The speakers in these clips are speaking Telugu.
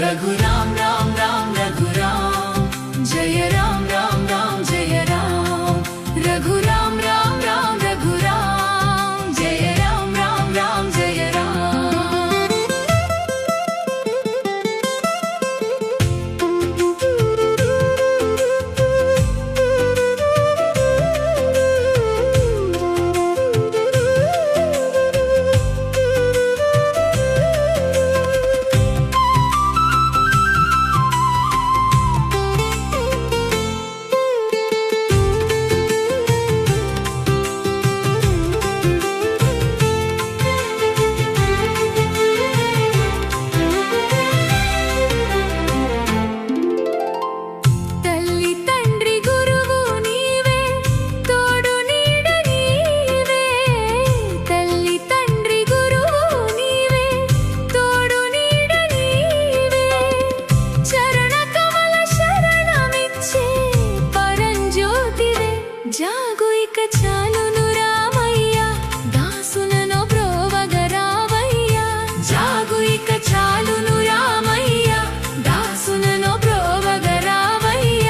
रघुराम राम राम रघुराम, जय राम राम राम जय राम। रघुराम राम राम रघुराम, जय राम राम राम जय राम। जागो इक चालुनु रामయ్య దాసులను ప్రోవగరావయ్య जागो इक चालुनु रामయ్య దాసులను ప్రోవగరావయ్య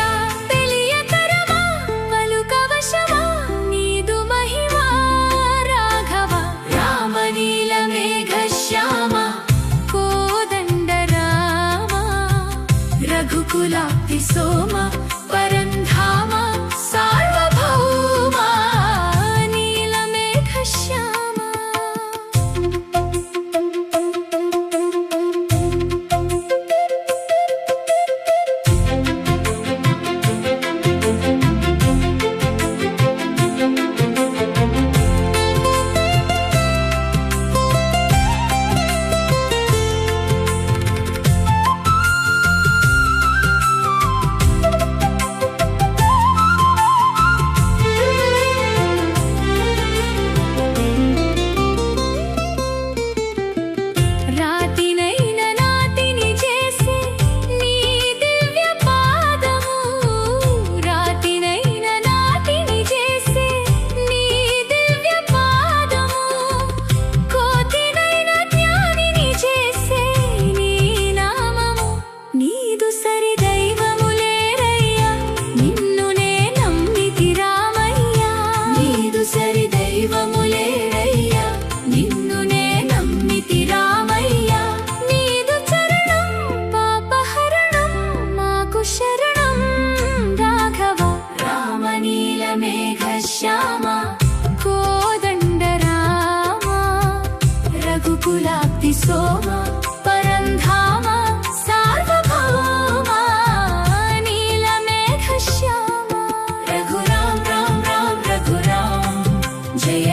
తెలియతరమా పలుకవశమా నీదు మహిమా రాఘవ రామనీల మేఘశ్యామ కోదండ రామ రఘుకులాప్తి సోమ పరంధామ మేఘశ్యామ కోదండ రామ రఘుకులాప్తి సోమ పరంధామ సార్వభౌమ నీల మేఘశ్యామ రఘురామ రామ రామ రఘురామ జయ